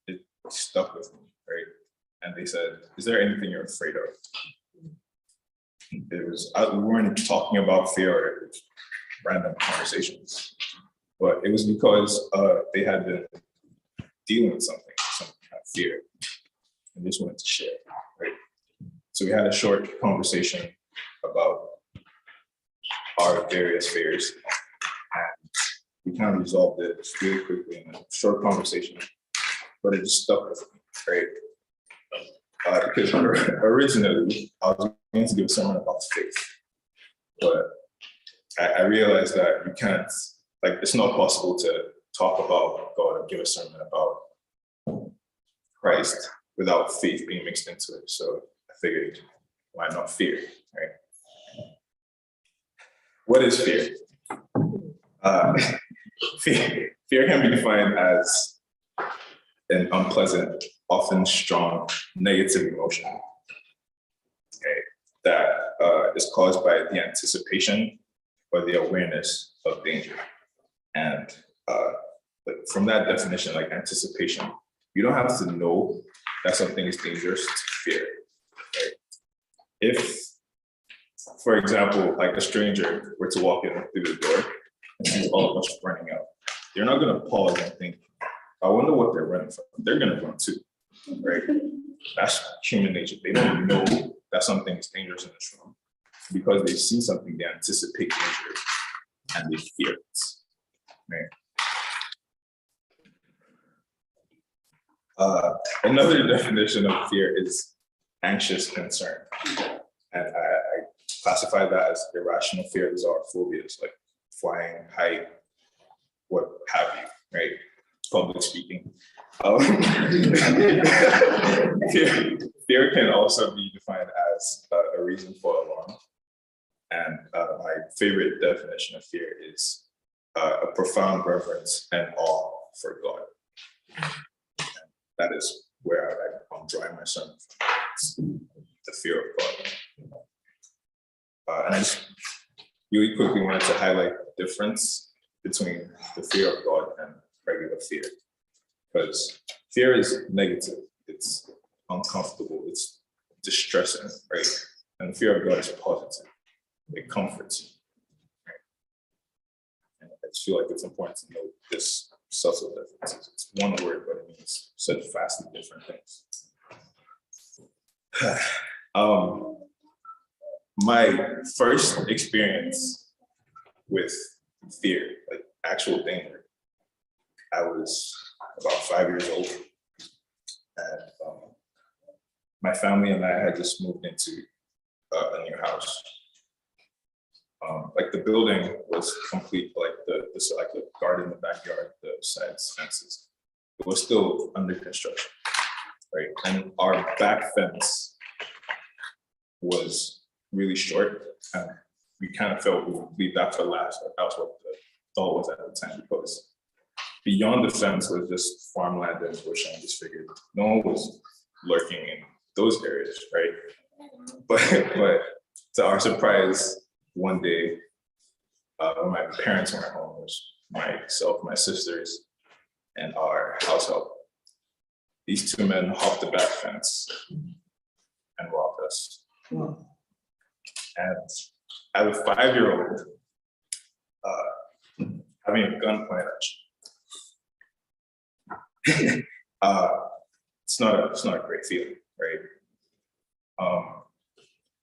it stuck with me, right? And they said, "Is there anything you're afraid of?" It was we weren't talking about fear or random conversations, but it was because they had been dealing with some kind of fear, and just wanted to share, right? So we had a short conversation about our various fears, and we kind of resolved it really quickly in a short conversation, but it just stuck with me, right? Because originally I was going to give a sermon about faith, but I realized that you can't, like, it's not possible to talk about God and give a sermon about Christ without faith being mixed into it. So I figured, why not fear, right? What is fear? Fear can be defined as an unpleasant, often strong, negative emotion, okay, that is caused by the anticipation or the awareness of danger. And from that definition, like anticipation, you don't have to know that something is dangerous to fear, right? If, for example, like a stranger were to walk in through the door and sees all of us running out, you're not gonna pause and think, I wonder what they're running from. They're gonna run too, right? That's human nature. They don't know that something is dangerous in this room. Because they see something, they anticipate danger and they fear it, right? Another definition of fear is anxious concern. And I classify that as irrational fears or phobias, like flying, height, what have you, right? Public speaking. Fear can also be defined as a reason for alarm. And my favorite definition of fear is a profound reverence and awe for God. And that is where I'm drawing my sermon from, the fear of God. And I just really quickly wanted to highlight the difference between the fear of God and regular fear. Because fear is negative, it's uncomfortable, it's distressing, right? And the fear of God is positive. It comforts you, right? And I just feel like it's important to note this subtle differences. It's one word, but it means such vastly different things. My first experience with fear, like actual danger, I was about 5 years old, and my family and I had just moved into a new house. Like the building was complete, like the garden, the backyard, the sides, fences. It was still under construction, right? And our back fence was really short, and we kind of felt we would leave that for last. That was what the thought was at the time, because beyond the fence was just farmland and bush, and I just figured no one was lurking in those areas, right? But to our surprise, one day, when my parents weren't home, it was myself, my sisters, and our house help. These two men hopped the back fence and robbed us. Wow. And as a 5-year-old, having a gun pointed at you, it's not a great feeling, right?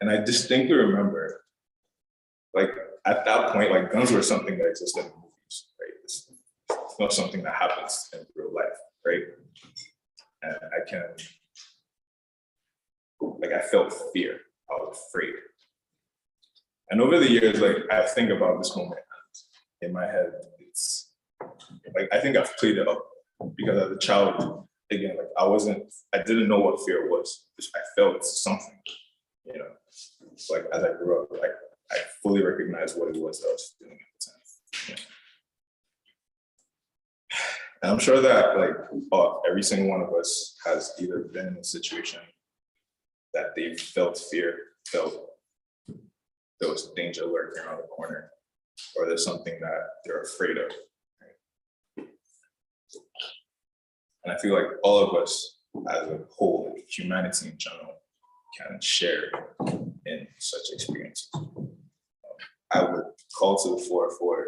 And I distinctly remember, like at that point, like guns were something that existed in movies, right? It's not something that happens in real life, right? And I felt fear. I was afraid. And over the years, like I think about this moment, and in my head, it's like I think I've played it up, because as a child, again, like I didn't know what fear was. I felt something, you know. Like as I grew up, like I fully recognized what it was that I was feeling at the time. You know? And I'm sure that like every single one of us has either been in a situation that they felt fear, felt there was danger lurking around the corner, or there's something that they're afraid of. Right? And I feel like all of us as a whole, like humanity in general, can share in such experiences. I would call to the fore for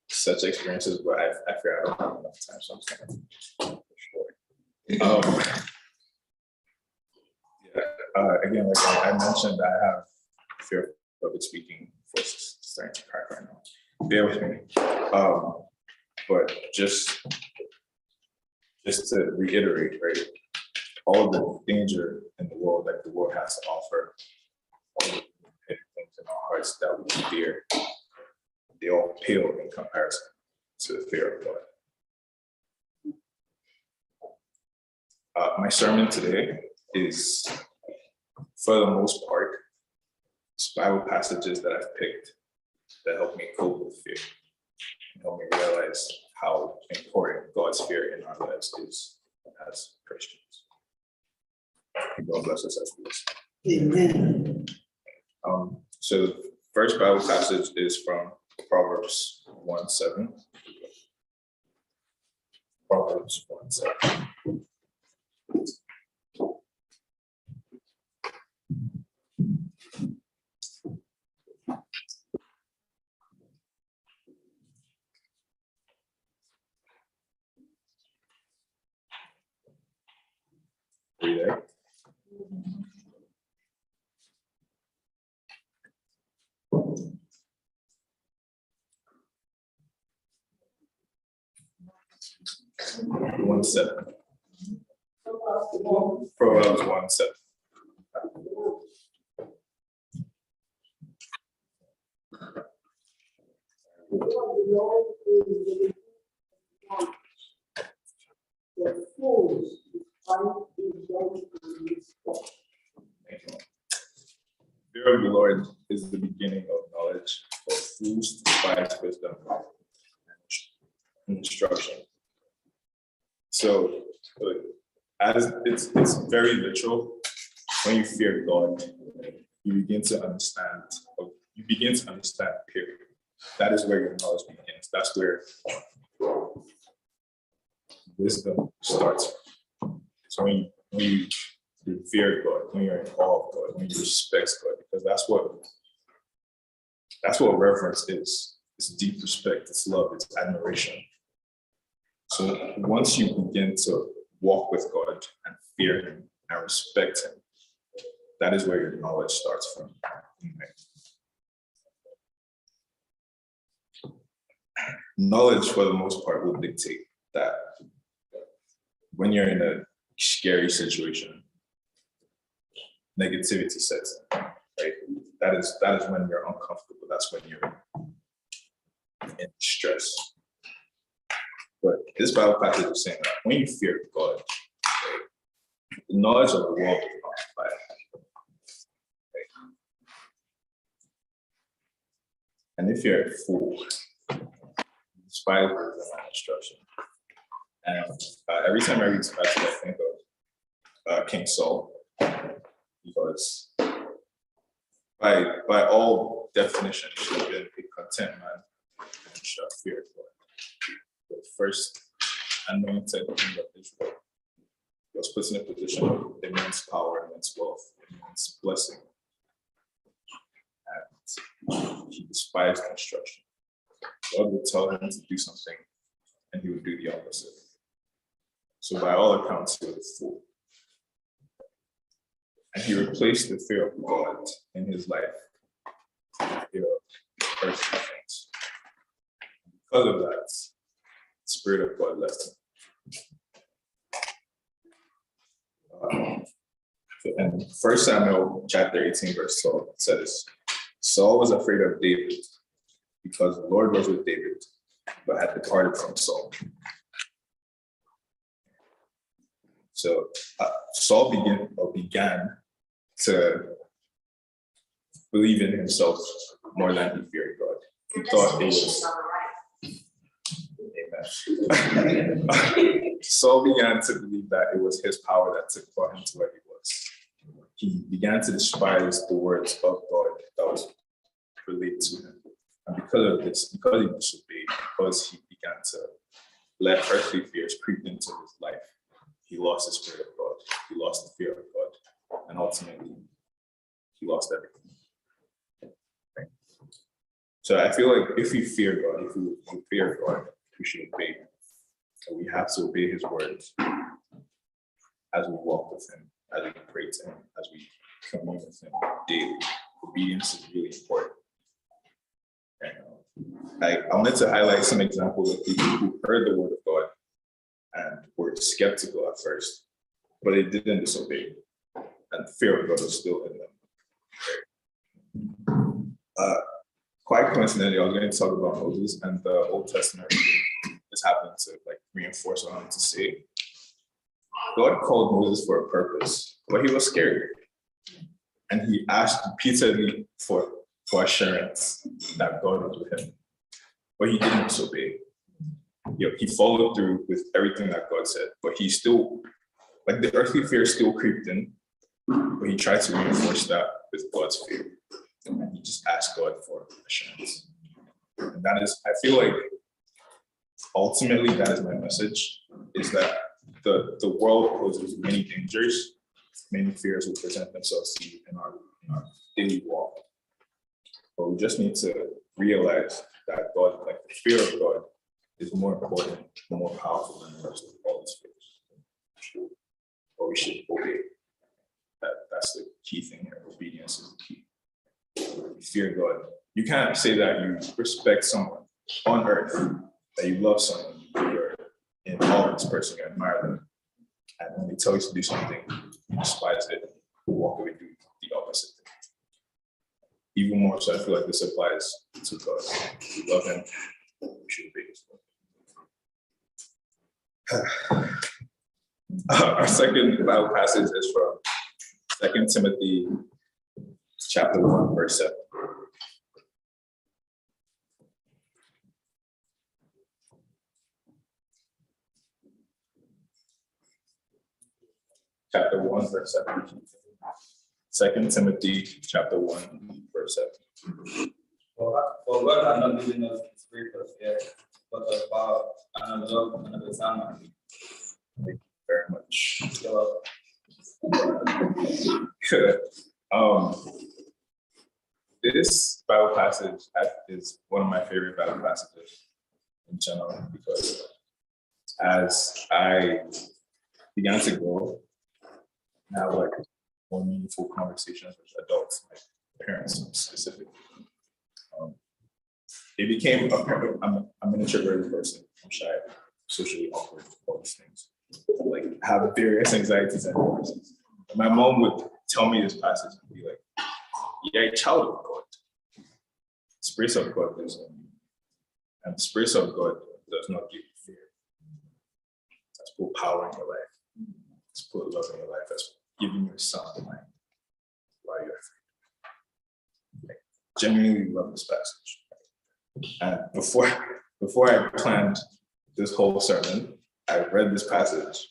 such experiences, but I fear I don't have enough time, so I'm just gonna sure. Again, like I mentioned, I have fear of public speaking. Voice starting to crack right now. Bear with me. But just to reiterate, right? All the danger in the world that the world has to offer, all the things in our hearts that we fear, they all pale in comparison to the fear of God. My sermon today is, for the most part, Bible passages that I've picked that help me cope with fear and help me realize how important God's fear in our lives is as Christians. God bless us as we listen. Amen. So the first Bible passage is from Proverbs 1:7. Proverbs 1:7. Are you there? One seven. Proverbs 1:7. Fear of the Lord is the beginning of knowledge, but fools despise wisdom and instruction. So, as it's very literal. When you fear God, you begin to understand. Period. That is where your knowledge begins. That's where wisdom starts. So when you fear God, when you're in awe of God, when you respect God, because that's what reverence is. It's deep respect, it's love, it's admiration. So once you begin to walk with God and fear Him and respect Him, that is where your knowledge starts from. Knowledge, for the most part, will dictate that when you're in a scary situation, negativity sets in, right? That is when you're uncomfortable. That's when you're in stress. But this Bible passage is saying that when you fear God, right, the knowledge of the world is not applied. Right? And if you're a fool, you despise wisdom and instruction. And every time I read this passage, I think of King Saul, because by all definition, he should have been a content man and should have feared God. The first anointed king of Israel was put in a position of immense power, immense wealth, immense blessing. And he despised instruction. God would tell him to do something, and he would do the opposite. So by all accounts, he was a fool. And he replaced the fear of God in his life with the fear of earthly things. Because of that, the Spirit of God left him. And 1 Samuel chapter 18, verse 12 says, Saul was afraid of David because the Lord was with David, but had departed from Saul. So Saul began to believe in himself more than he feared God. He thought it was. Amen. Saul began to believe that it was his power that brought him to where he was. He began to despise the words of God that was related to him. And because of this, because he disobeyed, because he began to let earthly fears creep into his life. He lost the spirit of God. He lost the fear of God. And ultimately, he lost everything. Right? So I feel like if we fear God, if we fear God, we should obey him. And we have to obey his words as we walk with him, as we pray to him, as we commune with him daily. Obedience is really important. And I wanted to highlight some examples of people who heard the word of God and were skeptical at first, but they didn't disobey. And fear of God was still in them. Quite coincidentally, I was going to talk about Moses and the Old Testament. This happened to reinforce what I wanted to say. God called Moses for a purpose, but he was scared. And he asked repeatedly for assurance that God was with him. But he didn't disobey. He followed through with everything that God said, but he still, the earthly fear still creeped in, but he tried to reinforce that with God's fear. And he just asked God for assurance. And that is, I feel like, ultimately, that is my message, is that the world poses many dangers, many fears will present themselves to you in our daily walk. But we just need to realize that God, the fear of God, is more important, more powerful than the rest of all these fears. But we should obey. That's the key thing here. Obedience is the key. You fear God. You can't say that you respect someone on earth, that you love someone, you're in awe of this person, you admire them, and when they tell you to do something, you despise it, you walk away, do the opposite thing. Even more so, I feel like this applies to God. We love him, we should obey his word. Our second Bible passage is from 2 Timothy chapter 1, verse 7. Chapter 1, verse 7. 2 Timothy chapter 1, verse 7. For God has not given us the spirit of fear, but of power and of love and of a sound mind. Thank you very much. So, this Bible passage is one of my favorite Bible passages in general, because as I began to grow, have more meaningful conversations with adults, like parents specifically, it became apparent. I'm an introverted person. I'm shy, socially awkward, all these things. Have various anxieties and depressions. My mom would tell me this passage and be like, "You're a child of God. The Spirit of God lives in you, and the Spirit of God does not give you fear. That's put power in your life. It's put love in your life. That's giving you a sound mind while you're afraid." Genuinely love this passage. And before I planned this whole sermon, I read this passage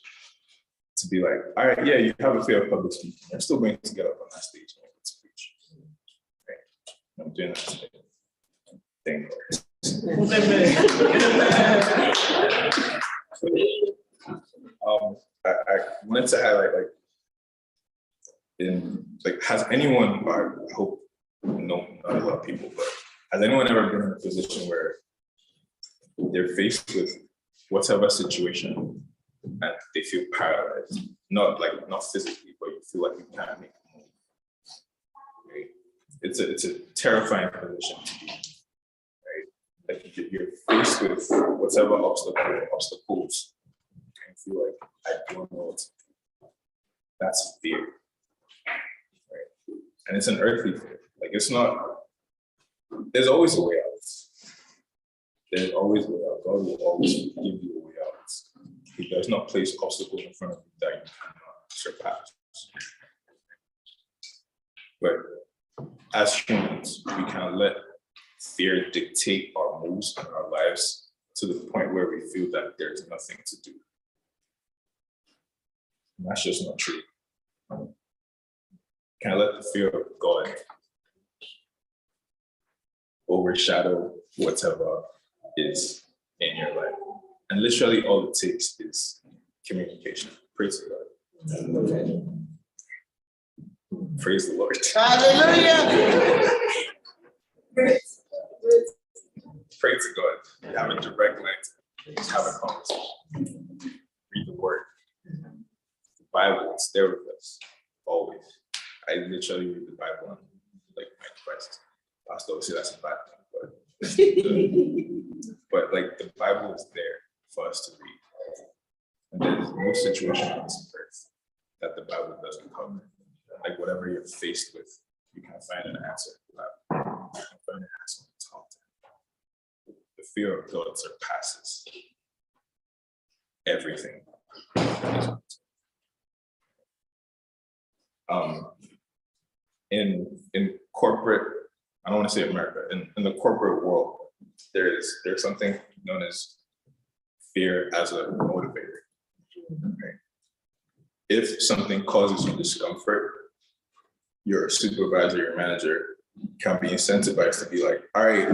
to be like, all right, yeah, you have a fear of public speaking. I'm still going to get up on that stage and to preach. Right? I'm doing that today. Thank God. I wanted to highlight has anyone, I hope not a lot of people, but has anyone ever been in a position where they're faced with whatever situation and they feel paralyzed? Not physically, but you feel like you can't make a move. Right? It's a terrifying position to be in. Right? You're faced with whatever obstacles, and you feel like I don't know what to do. That's fear. Right? And it's an earthly fear. It's not. There's always a way out. There's always a way out. God will always give you a way out. He does not place obstacles in front of you that you cannot surpass. But as humans, we can let fear dictate our moves and our lives to the point where we feel that there's nothing to do. And that's just not true. Can I let the fear of God overshadow whatever is in your life? And literally all it takes is communication. Praise God. Praise the Lord. Hallelujah. Pray to God. Have a direct line. Just have a conversation. Read the word. The Bible is there with us always. I literally read the Bible on like my quest. Pastor will say that's a bad thing, but like the Bible is there for us to read. And there's no situation on this earth that the Bible doesn't cover. Like whatever you're faced with, you can find an answer to that. You can find an answer to talk to. The fear of God surpasses everything. In corporate, I don't want to say America, in the corporate world, there's something known as fear as a motivator. Okay. If something causes you discomfort, your supervisor, your manager can be incentivized to be like, all right,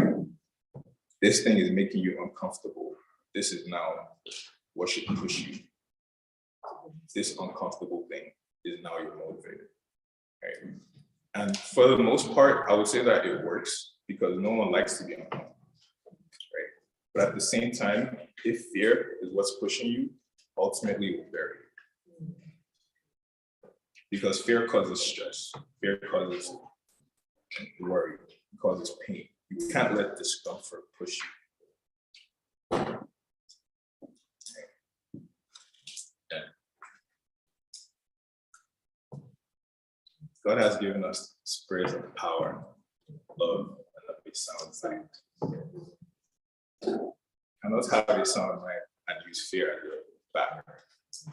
this thing is making you uncomfortable. This is now what should push you. This uncomfortable thing is now your motivator. Right? And for the most part, I would say that it works because no one likes to be uncomfortable. Right? But at the same time, if fear is what's pushing you, ultimately it will bury you. Because fear causes stress, fear causes worry, it causes pain. You can't let discomfort push you. Yeah. God has given us spirits of power, love, and a sound mind. And not have a sound mind and use fear at your back.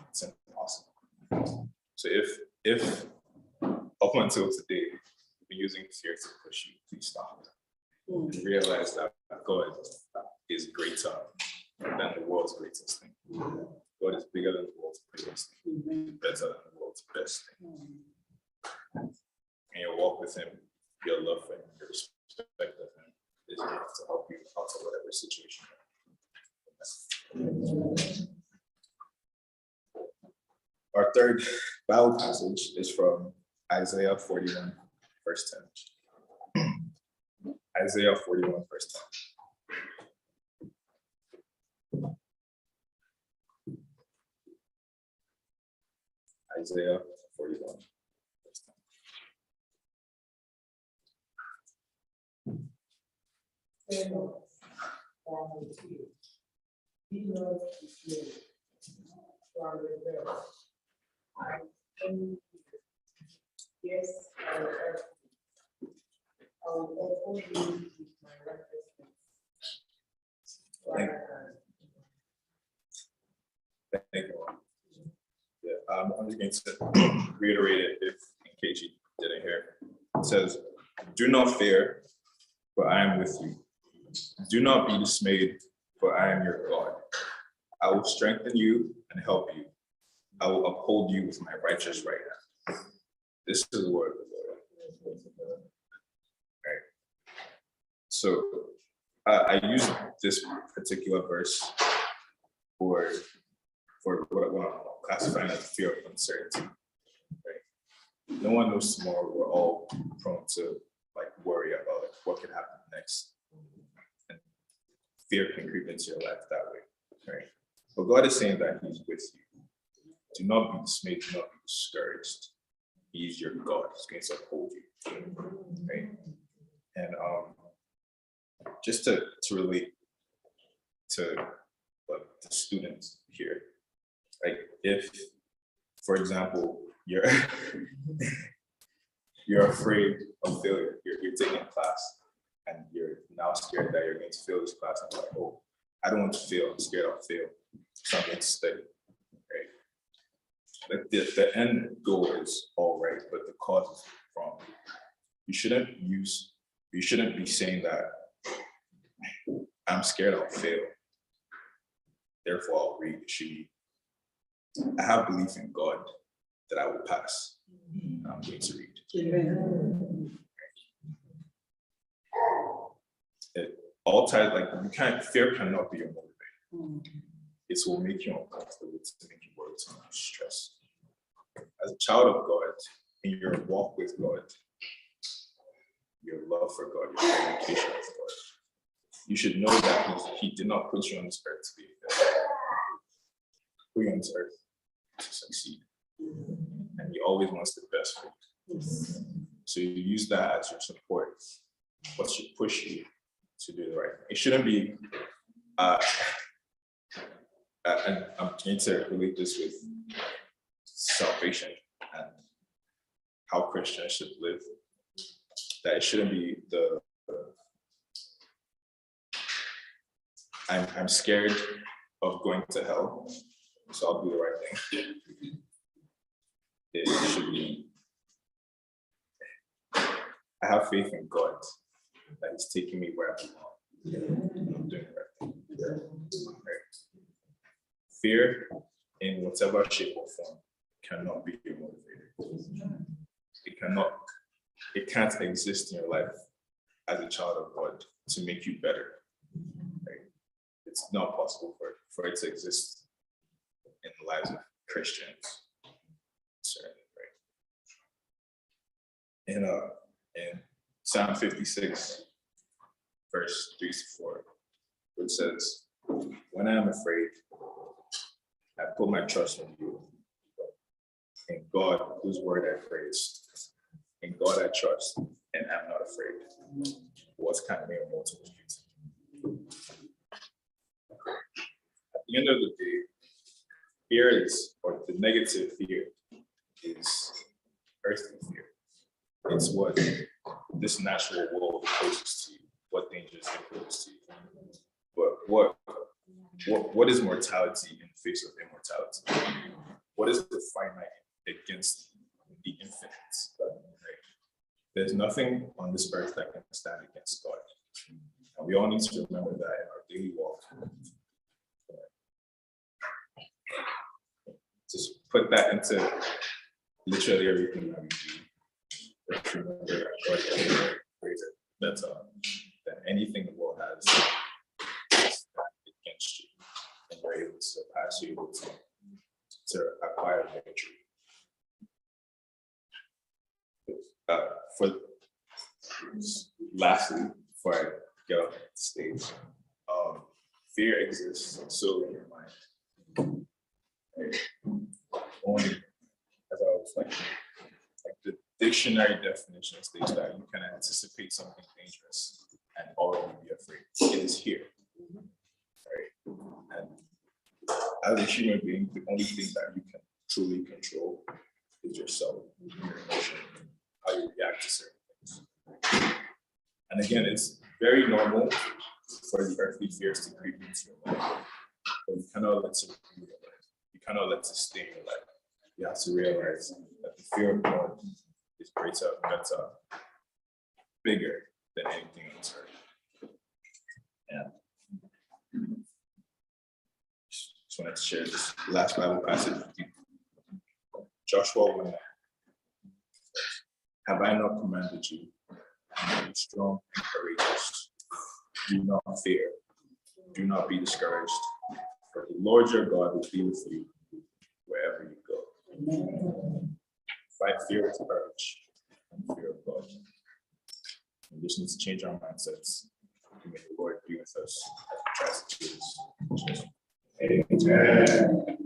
It's impossible. So if up until today, you've been using fear to push you, please stop. And realize that God is greater than the world's greatest thing. God is bigger than the world's greatest thing, better than the world's best thing. And your walk with Him, your love for Him, your respect of Him is enough to help you out of whatever situation. Our third Bible passage is from Isaiah 41, verse 10. Isaiah 41, verse 10. Isaiah 41, verse 10. Yes, I will uphold you with my righteousness. Thank you. Yeah, I'm just going to reiterate it in case you didn't hear. It says, "Do not fear, for I am with you. Do not be dismayed, for I am your God. I will strengthen you and help you. I will uphold you with my righteous right hand." This is the word of the Lord. Right. So I use this particular verse for what I'm classifying as fear of uncertainty. Right. No one knows tomorrow. We're all prone to like worry about like, what could happen next, and fear can creep into your life that way. Right. But God is saying that He's with you. Do not be dismayed. Do not be discouraged. He's your God. He's going to uphold you. Right. And just to relate to like the students here, like if, for example, you're afraid of failure, you're taking a class and you're now scared that you're going to fail this class, and you're like, oh, I don't want to fail, I'm scared I'll fail, so I'm going to study. Right? Like the end goal is all right, but the cause is wrong. You shouldn't be saying that I'm scared I'll fail, therefore I'll read. It should be, I have belief in God that I will pass. I'm going to read. It all ties, like you can't, fear cannot be your motivator. it will make you uncomfortable to make you work too much stress. As a child of God, in your walk with God, your love for God, your communication with God, you should know that He did not put you on this earth to be a failure. He put you on this earth to succeed. And He always wants the best for you. So you use that as your support, what should push you to do the right thing. It shouldn't be, and I'm trying to relate this with salvation and how Christians should live, that it shouldn't be I'm scared of going to hell, so I'll do the right thing. It should be, I have faith in God that He's taking me where I belong. I'm doing the right thing. Fear, in whatever shape or form, cannot be your motivator. It can't exist in your life as a child of God to make you better. Right? It's not possible for it to exist in the lives of Christians. Certainly, right? In Psalm 56, verse 3-4, which says, "When I am afraid, I put my trust in you. In God, whose word I praise. In God I trust, and I'm not afraid. What can be a mortal beauty?" At the end of the day, fear is, or the negative fear, is earthly fear. It's what this natural world poses to you, what dangers it poses to you. But what is mortality in the face of immortality? What is the finite against the infinite? Right? There's nothing on this earth that can stand against God. And we all need to remember that in our daily walk. Just put that into literally everything that we do. Let's remember that God is greater, better than anything the world has against you. And we're able to surpass you, able to acquire victory. Lastly, before I get off the stage, fear exists solely in your mind. Right? Only, as I was like the dictionary definition states that you can anticipate something dangerous and already be afraid. It is here. Right? And as a human being, the only thing that you can truly control is yourself, your emotion, how you react to certain things. And again, it's very normal for the earthly fears to creep into your life, but you cannot let it be your life. You cannot let it stay in your life. You have to realize that the fear of God is greater, better, bigger than anything on this earth. And just wanted to share this last Bible passage with you. Joshua 1. Have I not commanded you? Be strong and courageous. Do not fear. Do not be discouraged. For the Lord your God will be with you wherever you go. Fight fear with courage and fear of God. We just need to change our mindsets. May the Lord be with us as we try to do this. Amen.